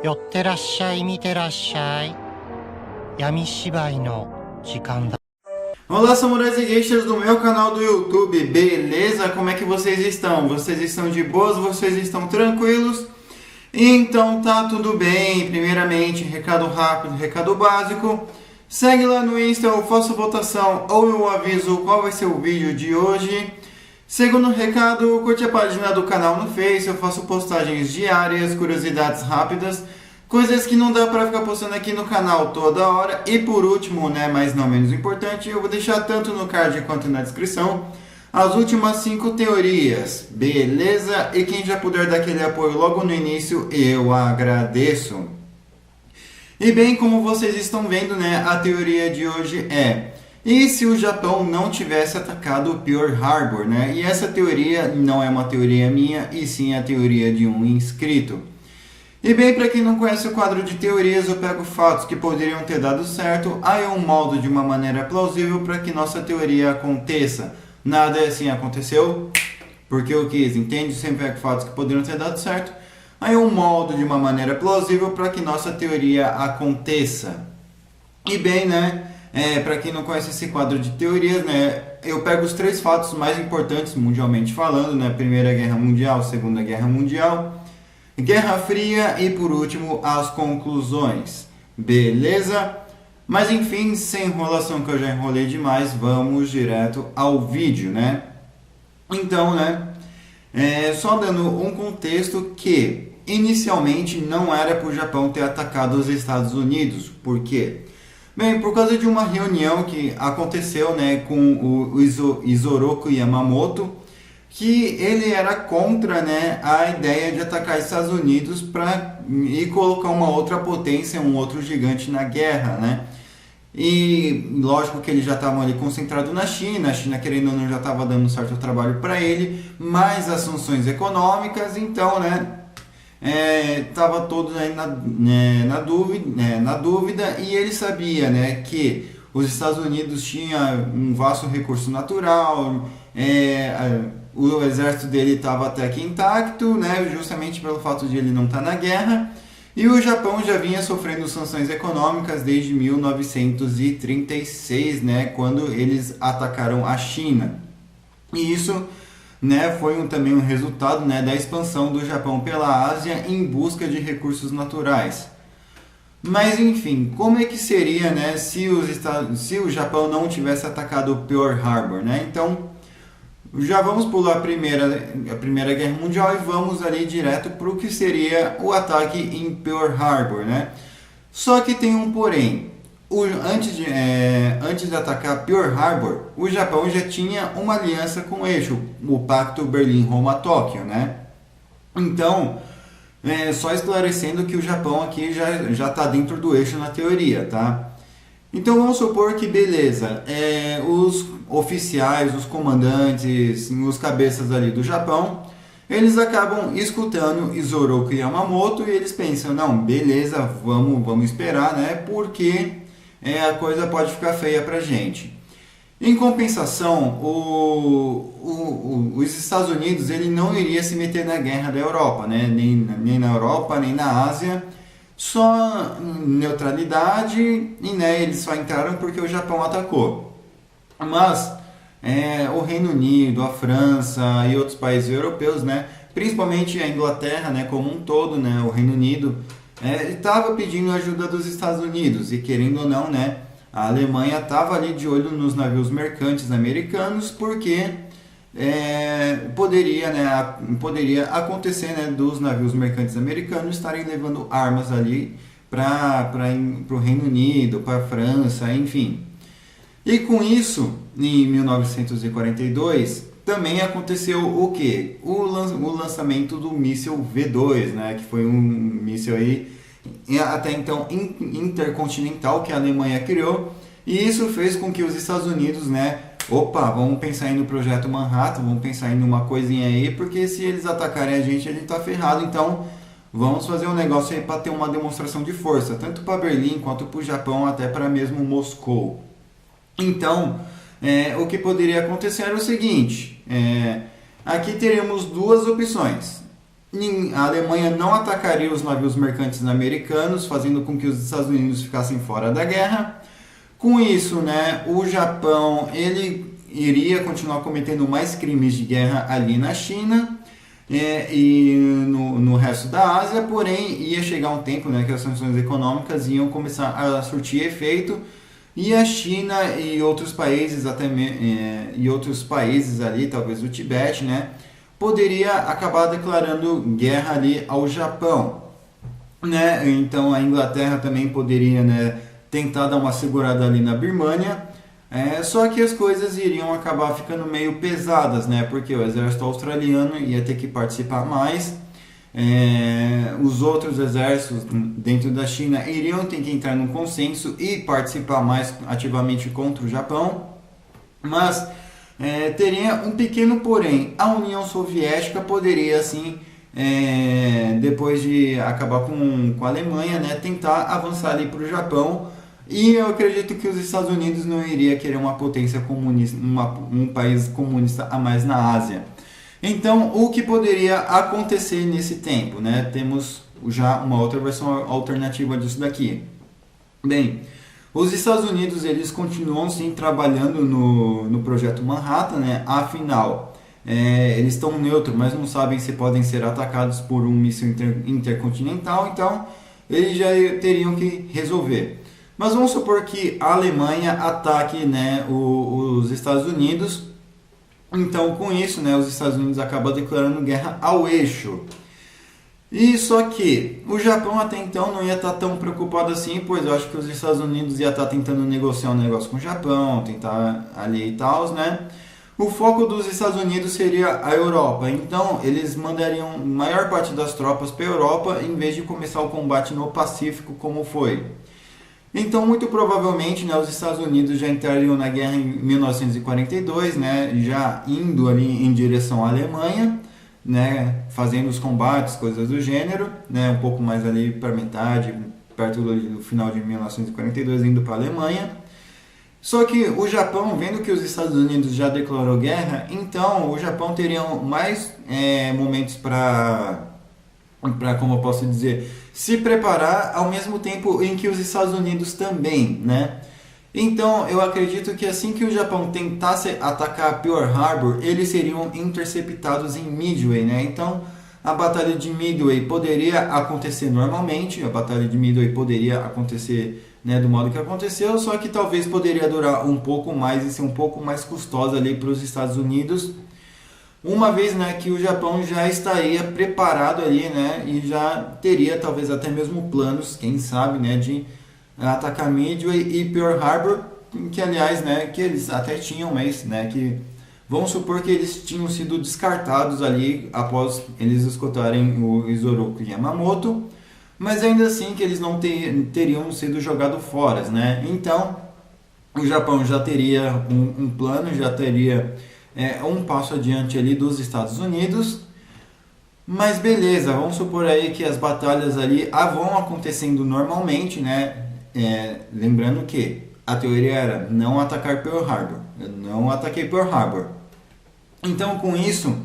寄ってらっしゃい、見てらっしゃい。闇芝居の時間だ。Olá, samurais e geishas do meu canal do YouTube, beleza? Como é que vocês estão? Vocês estão de boas? Vocês estão tranquilos? Então tá tudo bem. Primeiramente, recado rápido, recado básico. Segue lá no Insta, eu faço votação ou eu aviso qual vai ser o vídeo de hoje. Segundo recado, curte a página do canal no Face, eu faço postagens diárias, curiosidades rápidas, coisas que não dá pra ficar postando aqui no canal toda hora. E por último, né, mas não menos importante, eu vou deixar tanto no card quanto na descrição as últimas 5 teorias, beleza? E quem já puder dar aquele apoio logo no início, eu agradeço. E bem, como vocês estão vendo, né, a teoria de hoje é: e se o Japão não tivesse atacado Pearl Harbor, né? E essa teoria não é uma teoria minha, e sim a teoria de um inscrito. E bem, para quem não conhece o quadro de teorias, eu pego fatos que poderiam ter dado certo, aí eu moldo de uma maneira plausível para que nossa teoria aconteça. Nada assim aconteceu porque eu quis, entende? Sempre pego fatos que poderiam ter dado certo, aí eu moldo de uma maneira plausível para que nossa teoria aconteça. E bem, né? Para quem não conhece esse quadro de teorias, né, eu pego os 3 fatos mais importantes mundialmente falando, né, Primeira Guerra Mundial, Segunda Guerra Mundial, Guerra Fria e por último as conclusões, beleza? Mas enfim, sem enrolação, que eu já enrolei demais, vamos direto ao vídeo, né? Então, né, só dando um contexto que inicialmente não era para o Japão ter atacado os Estados Unidos, por quê? Bem, por causa de uma reunião que aconteceu, né, com o Isoroku Yamamoto, que ele era contra, né, a ideia de atacar os Estados Unidos e colocar uma outra potência, um outro gigante na guerra, né? E lógico que eles já estavam ali concentrados na China, a China querendo ou não já estava dando um certo trabalho para ele, mais as sanções econômicas, então, né, estava todo aí na dúvida, e ele sabia, né, que os Estados Unidos tinham um vasto recurso natural, o exército dele estava até que intacto, né, justamente pelo fato de ele não estar na guerra, e o Japão já vinha sofrendo sanções econômicas desde 1936, né, quando eles atacaram a China. E isso, né, foi também um resultado, né, da expansão do Japão pela Ásia em busca de recursos naturais. Mas enfim, como é que seria, né, se o Japão não tivesse atacado Pearl Harbor, né? Então, já vamos pular a Primeira Guerra Mundial e vamos ali direto para o que seria o ataque em Pearl Harbor, né? Só que tem um porém. Antes de atacar Pearl Harbor, o Japão já tinha uma aliança com o eixo, o Pacto Berlim-Roma-Tóquio, né? Então, só esclarecendo que o Japão aqui já está dentro do eixo na teoria, tá? Então vamos supor que, beleza, os oficiais, os comandantes, os cabeças ali do Japão, eles acabam escutando Isoroku Yamamoto e eles pensam: não, beleza, vamos esperar, né? Porque a coisa pode ficar feia pra gente. Em compensação, os Estados Unidos ele não iria se meter na guerra da Europa, né? Nem na Europa, nem na Ásia. Só neutralidade, e, né, eles só entraram porque o Japão atacou. Mas o Reino Unido, a França e outros países europeus, né, principalmente a Inglaterra, né, como um todo, né, o Reino Unido, estava pedindo ajuda dos Estados Unidos, e querendo ou não, né, a Alemanha estava ali de olho nos navios mercantes americanos, porque poderia acontecer, né, dos navios mercantes americanos estarem levando armas ali para o Reino Unido, para a França, enfim. E com isso, em 1942, também aconteceu o quê? O lançamento do míssil V2, né, que foi um míssil aí, até então intercontinental, que a Alemanha criou, e isso fez com que os Estados Unidos, né, vamos pensar aí no projeto Manhattan, vamos pensar aí numa coisinha aí, porque se eles atacarem a gente tá ferrado, então vamos fazer um negócio aí para ter uma demonstração de força, tanto para Berlim quanto para o Japão, até para mesmo Moscou. Então, o que poderia acontecer era o seguinte: aqui teríamos duas opções. A Alemanha não atacaria os navios mercantes americanos, fazendo com que os Estados Unidos ficassem fora da guerra. Com isso, né, o Japão ele iria continuar cometendo mais crimes de guerra ali na China e no resto da Ásia, porém ia chegar um tempo, né, que as sanções econômicas iam começar a surtir efeito e a China e outros países e outros países ali, talvez o Tibete, né, poderia acabar declarando guerra ali ao Japão, né? Então a Inglaterra também poderia, né, tentar dar uma segurada ali na Birmânia. Só que as coisas iriam acabar ficando meio pesadas, né? Porque o exército australiano ia ter que participar mais, os outros exércitos dentro da China iriam ter que entrar num consenso e participar mais ativamente contra o Japão, mas teria um pequeno porém. A União Soviética poderia, assim, depois de acabar com a Alemanha, né, tentar avançar ali para o Japão. E eu acredito que os Estados Unidos não iria querer uma potência comunista, um país comunista a mais na Ásia. Então, o que poderia acontecer nesse tempo, né? Temos já uma outra versão alternativa disso daqui. Bem, os Estados Unidos eles continuam sim trabalhando no projeto Manhattan, né? Afinal, eles estão neutros, mas não sabem se podem ser atacados por um míssil intercontinental, então eles já teriam que resolver. Mas vamos supor que a Alemanha ataque, né, os Estados Unidos. Então, com isso, né, os Estados Unidos acabam declarando guerra ao eixo. E só que o Japão até então não ia estar tão preocupado assim, pois eu acho que os Estados Unidos ia estar tentando negociar um negócio com o Japão, tentar ali e tal, né? O foco dos Estados Unidos seria a Europa, então eles mandariam a maior parte das tropas para a Europa em vez de começar o combate no Pacífico como foi. Então, muito provavelmente, né, os Estados Unidos já entrariam na guerra em 1942, né, já indo ali em direção à Alemanha, né, fazendo os combates, coisas do gênero, né, um pouco mais ali para metade, perto do final de 1942, indo para a Alemanha. Só que o Japão, vendo que os Estados Unidos já declarou guerra, então o Japão teria mais momentos para, como eu posso dizer, se preparar ao mesmo tempo em que os Estados Unidos também, né? Então, eu acredito que assim que o Japão tentasse atacar Pearl Harbor, eles seriam interceptados em Midway, né? Então, a Batalha de Midway poderia acontecer normalmente, a Batalha de Midway poderia acontecer, né, do modo que aconteceu, só que talvez poderia durar um pouco mais e ser um pouco mais custosa ali para os Estados Unidos, uma vez, né, que o Japão já estaria preparado ali, né, e já teria talvez até mesmo planos, quem sabe, né, de atacar Midway e Pearl Harbor, que aliás, né, que eles até tinham, mas, né, que vamos supor que eles tinham sido descartados ali após eles escutarem o Isoroku Yamamoto, mas ainda assim que eles não teriam sido jogados fora, né? Então, o Japão já teria um plano, já teria um passo adiante ali dos Estados Unidos. Mas beleza, vamos supor aí que as batalhas ali vão acontecendo normalmente, né? Lembrando que a teoria era não atacar Pearl Harbor. Eu não ataquei Pearl Harbor. Então, com isso,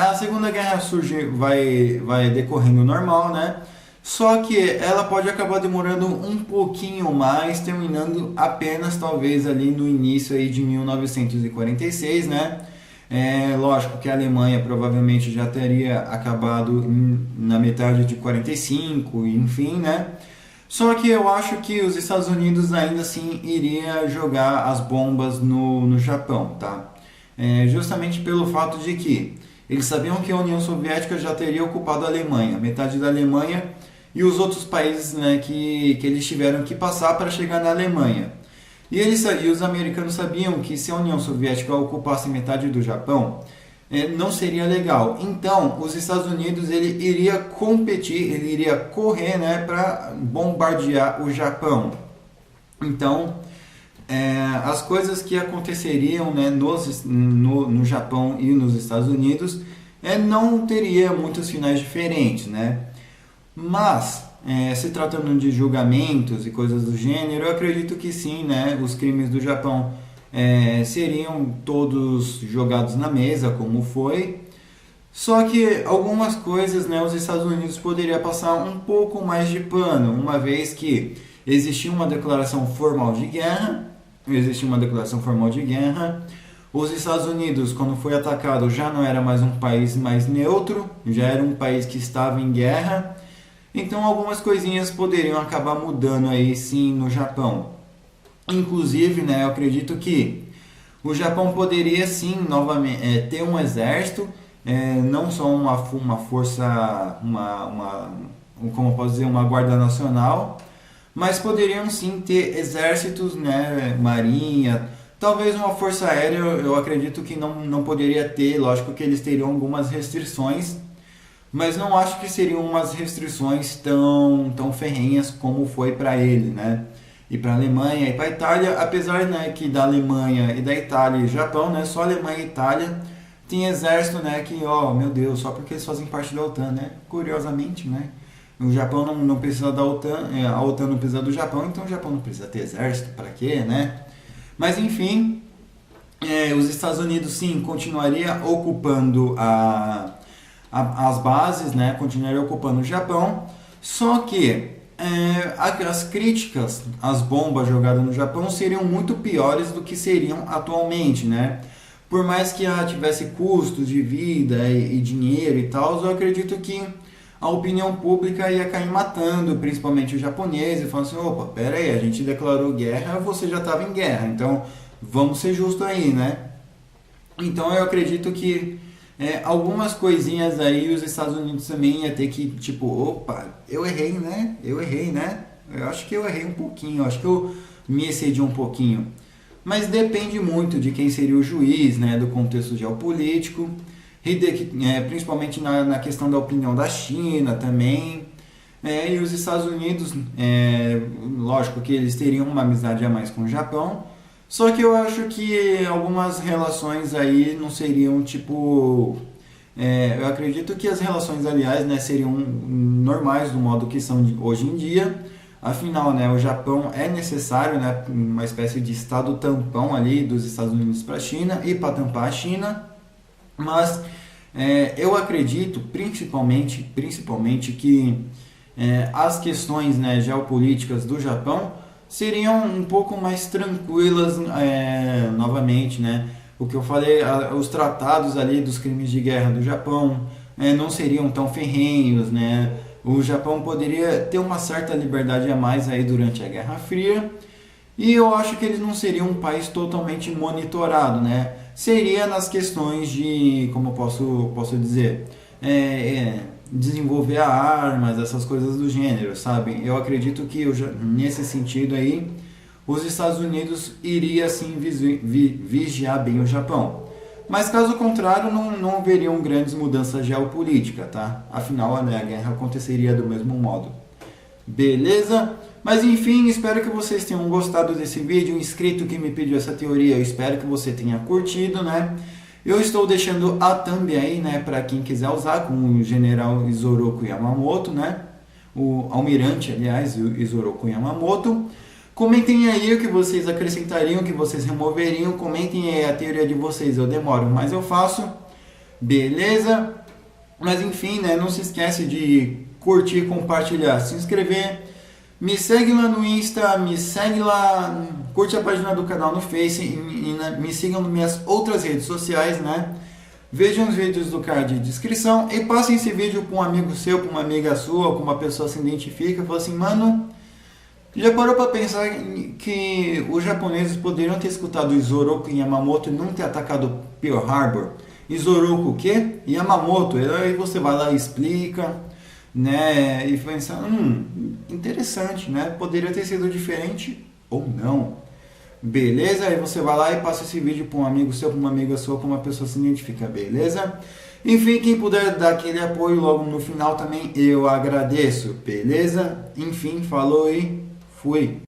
a Segunda Guerra vai decorrendo normal, né? Só que ela pode acabar demorando um pouquinho mais, terminando apenas talvez ali no início aí de 1946, né? Lógico que a Alemanha provavelmente já teria acabado na metade de 45, enfim, né? Só que eu acho que os Estados Unidos ainda assim iria jogar as bombas no Japão, tá? Justamente pelo fato de que eles sabiam que a União Soviética já teria ocupado a Alemanha, metade da Alemanha, e os outros países, né, que eles tiveram que passar para chegar na Alemanha. E os americanos sabiam que se a União Soviética ocupasse metade do Japão, não seria legal. Então, os Estados Unidos ele iria competir, ele iria correr, né, para bombardear o Japão. Então, as coisas que aconteceriam, né, no Japão e nos Estados Unidos não teria muitos finais diferentes, né? Mas, se tratando de julgamentos e coisas do gênero, eu acredito que sim, né, os crimes do Japão seriam todos jogados na mesa, como foi. Só que algumas coisas, né, os Estados Unidos poderia passar um pouco mais de pano, uma vez que existia uma declaração formal de guerra, Os Estados Unidos, quando foi atacado, já não era mais um país mais neutro, já era um país que estava em guerra. Então algumas coisinhas poderiam acabar mudando aí sim no Japão. Inclusive, né, eu acredito que o Japão poderia sim novamente ter um exército, não só uma força, como eu posso dizer, uma guarda nacional, mas poderiam sim ter exércitos, né, marinha, talvez uma força aérea. Eu acredito que não poderia ter, lógico que eles teriam algumas restrições, mas não acho que seriam umas restrições tão ferrenhas como foi para ele, né? E para a Alemanha e para a Itália, apesar, né, que da Alemanha e da Itália e Japão, né, só a Alemanha e Itália tem exército, né, que, ó, meu Deus, só porque eles fazem parte da OTAN, né? Curiosamente, né? O Japão não precisa da OTAN, a OTAN não precisa do Japão, então o Japão não precisa ter exército, para quê, né? Mas enfim, os Estados Unidos sim continuaria ocupando as bases, né? Continuaria ocupando o Japão, só que as críticas às bombas jogadas no Japão seriam muito piores do que seriam atualmente, né? Por mais que ela tivesse custos de vida e dinheiro e tal, eu acredito que a opinião pública ia cair matando, principalmente os japoneses, falando assim, opa, pera aí, a gente declarou guerra, você já estava em guerra, então vamos ser justos aí, né? Então eu acredito que algumas coisinhas aí os Estados Unidos também ia ter que, tipo, opa, eu errei, né? Eu acho que eu errei um pouquinho, eu acho que eu me excedi um pouquinho. Mas depende muito de quem seria o juiz, né? Do contexto geopolítico, principalmente na questão da opinião da China também. E os Estados Unidos, lógico que eles teriam uma amizade a mais com o Japão, só que eu acho que algumas relações aí não seriam tipo... eu acredito que as relações, aliás, né, seriam normais do modo que são hoje em dia. Afinal, né, o Japão é necessário, né, uma espécie de estado tampão ali dos Estados Unidos para a China e para tampar a China. Mas eu acredito principalmente que as questões, né, geopolíticas do Japão seriam um pouco mais tranquilas, novamente, né? O que eu falei, os tratados ali dos crimes de guerra do Japão não seriam tão ferrenhos, né? O Japão poderia ter uma certa liberdade a mais aí durante a Guerra Fria, e eu acho que eles não seriam um país totalmente monitorado, né? Seria nas questões de, como eu posso dizer, desenvolver armas, essas coisas do gênero, sabe? Eu acredito que nesse sentido aí, os Estados Unidos iria sim vigiar bem o Japão. Mas caso contrário, não haveriam grandes mudanças geopolíticas, tá? Afinal, né, a guerra aconteceria do mesmo modo. Beleza? Mas enfim, espero que vocês tenham gostado desse vídeo. Um inscrito que me pediu essa teoria, eu espero que você tenha curtido, né? Eu estou deixando a thumb aí, né, para quem quiser usar, com o general Isoroku Yamamoto, né? O almirante, aliás, Isoroku Yamamoto. Comentem aí o que vocês acrescentariam, o que vocês removeriam. Comentem aí a teoria de vocês, eu demoro, mas eu faço. Beleza? Mas enfim, né, não se esquece de curtir, compartilhar, se inscrever. Me segue lá no Insta, me segue lá, curte a página do canal no Face e me sigam nas minhas outras redes sociais, né? Vejam os vídeos do card de descrição e passem esse vídeo para um amigo seu, para uma amiga sua, ou com uma pessoa se identifica, fala assim, mano, já parou para pensar que os japoneses poderiam ter escutado Isoroku Yamamoto e não ter atacado Pearl Harbor? Isoroku o quê? Yamamoto. Aí você vai lá e explica, né? E pensa, interessante, né? Poderia ter sido diferente ou não. Beleza? Aí você vai lá e passa esse vídeo para um amigo seu, para uma amiga sua, para uma pessoa se identifica, beleza? Enfim, quem puder dar aquele apoio logo no final também, eu agradeço, beleza? Enfim, falou e fui!